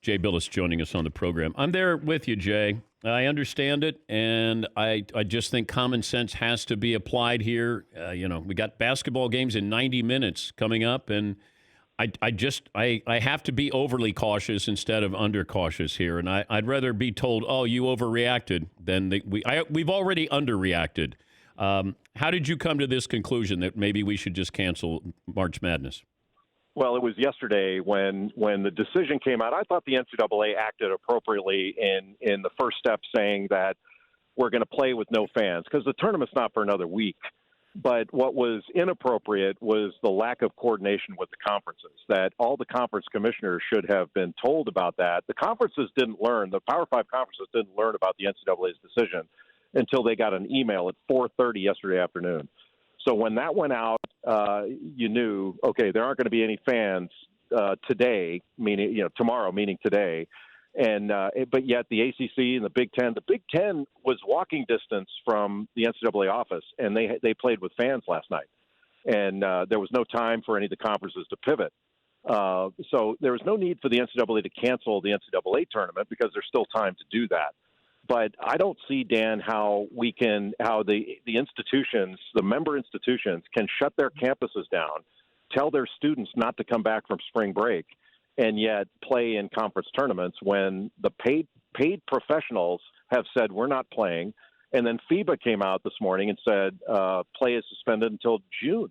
Jay Bilas joining us on the program. I'm there with you, Jay. I understand it, and I just think common sense has to be applied here. We got basketball games in 90 minutes coming up, and I have to be overly cautious instead of undercautious here, and I'd rather be told, "Oh, you overreacted," than we've already underreacted. How did you come to this conclusion that maybe we should just cancel March Madness? Well, it was yesterday when the decision came out. I thought the NCAA acted appropriately in the first step, saying that we're going to play with no fans because the tournament's not for another week. But what was inappropriate was the lack of coordination with the conferences, that all the conference commissioners should have been told about that. The conferences didn't learn, the Power 5 conferences didn't learn about the NCAA's decision until they got an email at 4:30 yesterday afternoon. So when that went out, you knew, okay, there aren't going to be any fans today, meaning tomorrow, meaning today, but yet the ACC and the Big Ten was walking distance from the NCAA office, and they played with fans last night, and there was no time for any of the conferences to pivot. So there was no need for the NCAA to cancel the NCAA tournament because there's still time to do that. But I don't see, Dan, how the institutions, the member institutions, can shut their campuses down, tell their students not to come back from spring break, and yet play in conference tournaments when the paid professionals have said we're not playing. And then FIBA came out this morning and said play is suspended until June.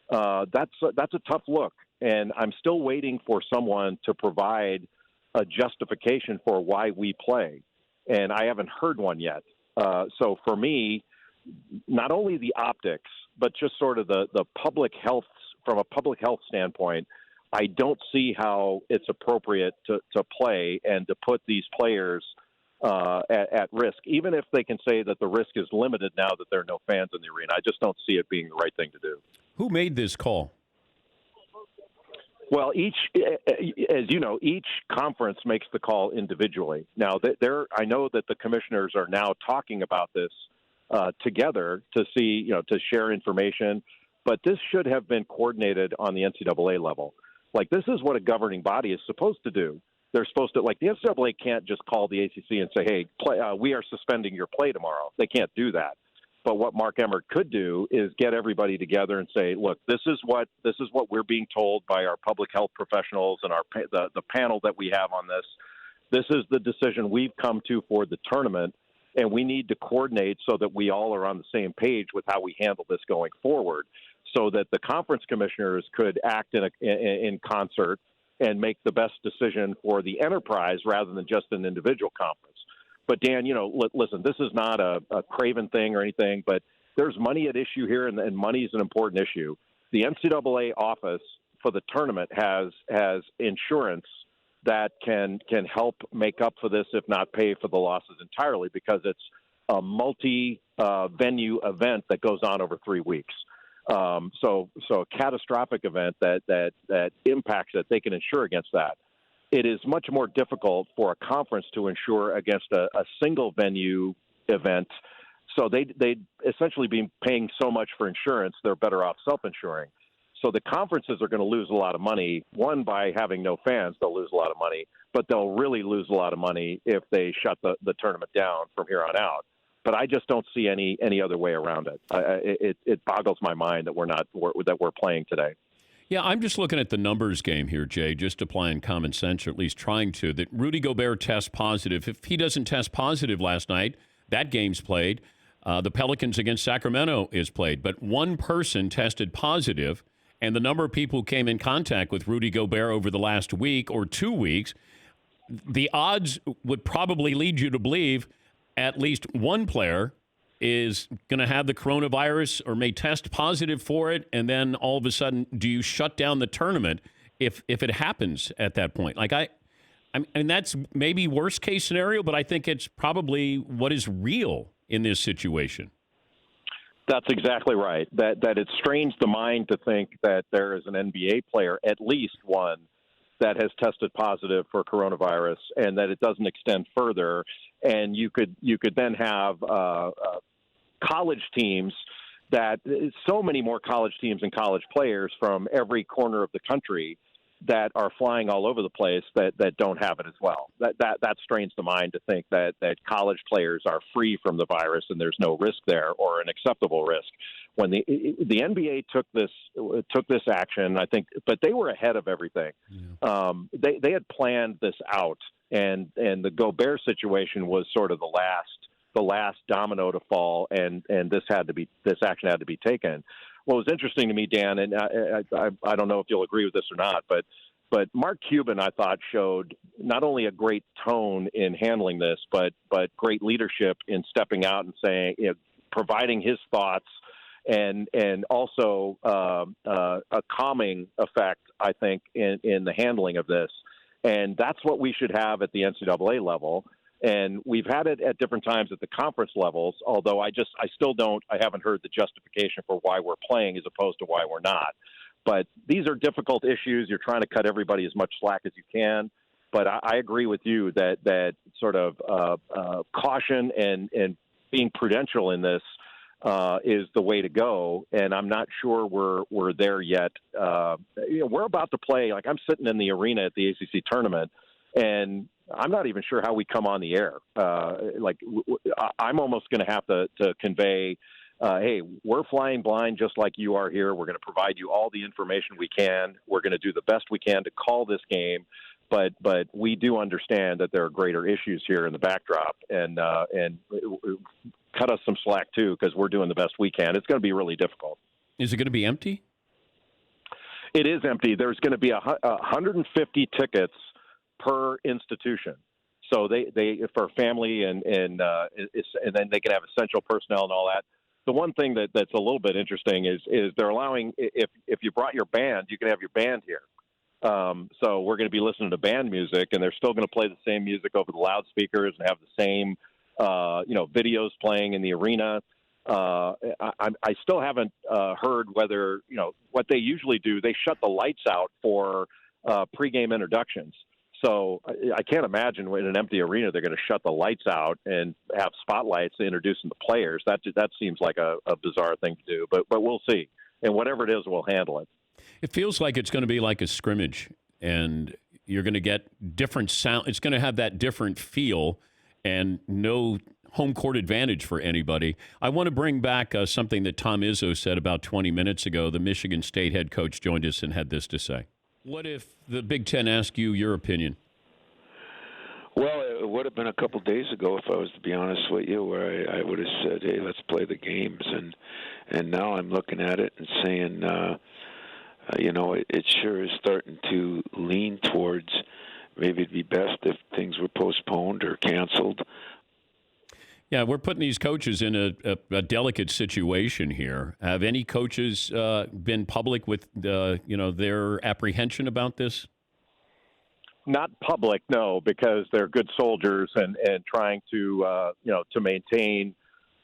That's a tough look, and I'm still waiting for someone to provide a justification for why we play. And I haven't heard one yet. So for me, not only the optics, but just sort of the public health, from a public health standpoint, I don't see how it's appropriate to play and to put these players at risk, even if they can say that the risk is limited now that there are no fans in the arena. I just don't see it being the right thing to do. Who made this call? Well, as you know, each conference makes the call individually. Now, I know that the commissioners are now talking about this together to see, to share information, but this should have been coordinated on the NCAA level. Like, this is what a governing body is supposed to do. They're supposed to, like, the NCAA can't just call the ACC and say, hey, we are suspending your play tomorrow. They can't do that. But what Mark Emmert could do is get everybody together and say, look, this is what we're being told by our public health professionals and the panel that we have on this. This is the decision we've come to for the tournament, and we need to coordinate so that we all are on the same page with how we handle this going forward, so that the conference commissioners could act in concert and make the best decision for the enterprise rather than just an individual conference. But, Dan, listen, this is not a craven thing or anything, but there's money at issue here, and money is an important issue. The NCAA office for the tournament has insurance that can help make up for this, if not pay for the losses entirely, because it's a multi-venue event that goes on over 3 weeks. So a catastrophic event that impacts it, they can insure against that. It is much more difficult for a conference to insure against a single venue event. So they'd essentially be paying so much for insurance, they're better off self-insuring. So the conferences are going to lose a lot of money. One, by having no fans, they'll lose a lot of money, but they'll really lose a lot of money if they shut the tournament down from here on out. But I just don't see any other way around it. It boggles my mind that we're playing today. Yeah, I'm just looking at the numbers game here, Jay, just applying common sense, or at least trying to, that Rudy Gobert tests positive. If he doesn't test positive last night, that game's played. The Pelicans against Sacramento is played. But one person tested positive, and the number of people who came in contact with Rudy Gobert over the last week or 2 weeks, the odds would probably lead you to believe at least one player is going to have the coronavirus or may test positive for it, and then all of a sudden, do you shut down the tournament if it happens at that point? Like I mean, that's maybe worst case scenario, but I think it's probably what is real in this situation. That's exactly right. That it strains the mind to think that there is an NBA player, at least one, that has tested positive for coronavirus, and that it doesn't extend further. And you could then have college teams, that so many more college teams and college players from every corner of the country that are flying all over the place that don't have it as well. That strains the mind to think that college players are free from the virus and there's no risk there or an acceptable risk. When the NBA took this action, I think, but they were ahead of everything. Yeah. They had planned this out, and the Gobert situation was sort of the last domino to fall, and this action had to be taken. What was interesting to me, Dan, and I don't know if you'll agree with this or not, but Mark Cuban, I thought, showed not only a great tone in handling this, but great leadership in stepping out and saying, providing his thoughts, and also a calming effect, I think, in the handling of this. And that's what we should have at the NCAA level. And we've had it at different times at the conference levels, although I haven't heard the justification for why we're playing as opposed to why we're not. But these are difficult issues. You're trying to cut everybody as much slack as you can. But I agree with you that sort of caution and being prudential in this is the way to go. And I'm not sure we're there yet. We're about to play. Like, I'm sitting in the arena at the ACC tournament, and I'm not even sure how we come on the air. I'm almost going to have to convey, hey, we're flying blind just like you are here. We're going to provide you all the information we can. We're going to do the best we can to call this game. But we do understand that there are greater issues here in the backdrop, and cut us some slack, too, because we're doing the best we can. It's going to be really difficult. Is it going to be empty? It is empty. There's going to be 150 tickets per institution. So they for family and then they can have essential personnel and all that. The one thing that's a little bit interesting is they're allowing, if you brought your band, you can have your band here. So we're going to be listening to band music, and they're still going to play the same music over the loudspeakers and have the same videos playing in the arena. I still haven't heard whether, what they usually do. They shut the lights out for pregame introductions. So I can't imagine in an empty arena they're going to shut the lights out and have spotlights to introduce them to players. That seems like a bizarre thing to do, but we'll see. And whatever it is, we'll handle it. It feels like it's going to be like a scrimmage, and you're going to get different sound. It's going to have that different feel and no home court advantage for anybody. I want to bring back something that Tom Izzo said about 20 minutes ago. The Michigan State head coach joined us and had this to say. What if the Big Ten asked you your opinion? Well, it would have been a couple days ago, if I was to be honest with you, where I would have said, hey, let's play the games. And now I'm looking at it and saying, it sure is starting to lean towards maybe it'd be best if things were postponed or canceled. Yeah, we're putting these coaches in a delicate situation here. Have any coaches been public with their apprehension about this? Not public, no, because they're good soldiers and trying to maintain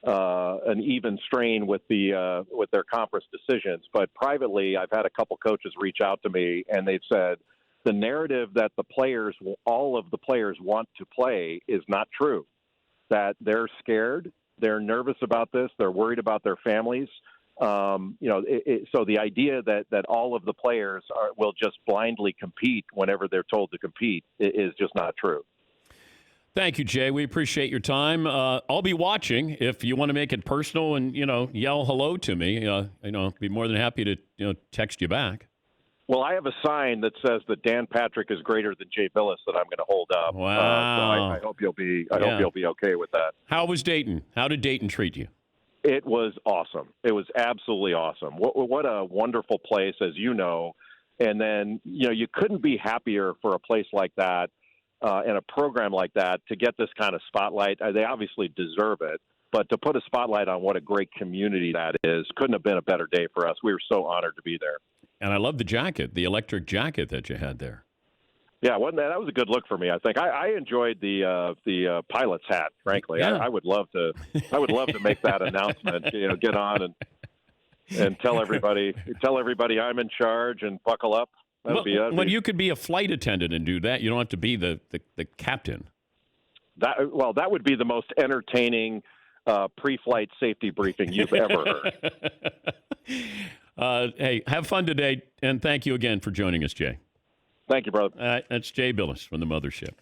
an even strain with their conference decisions. But privately, I've had a couple coaches reach out to me, and they've said the narrative that all of the players want to play is not true. That they're scared, they're nervous about this, they're worried about their families. So the idea that all of the players will just blindly compete whenever they're told to compete is just not true. Thank you, Jay. We appreciate your time. I'll be watching. If you want to make it personal and yell hello to me, be more than happy to text you back. Well, I have a sign that says that Dan Patrick is greater than Jay Bilas that I'm going to hold up. Wow! So I hope you'll be. I hope you'll be okay with that. How was Dayton? How did Dayton treat you? It was awesome. It was absolutely awesome. What a wonderful place, as you know. And then you couldn't be happier for a place like that and a program like that to get this kind of spotlight. They obviously deserve it. But to put a spotlight on what a great community that is couldn't have been a better day for us. We were so honored to be there. And I love the jacket, the electric jacket that you had there. Yeah, that was a good look for me. I think I enjoyed the pilot's hat. Frankly, Yeah. I would love to. I would love to make that announcement. Get on and tell everybody I'm in charge and buckle up. You could be a flight attendant and do that. You don't have to be the captain. That would be the most entertaining pre-flight safety briefing you've ever heard. Hey, have fun today, and thank you again for joining us, Jay. Thank you, brother. That's Jay Bilas from the Mothership.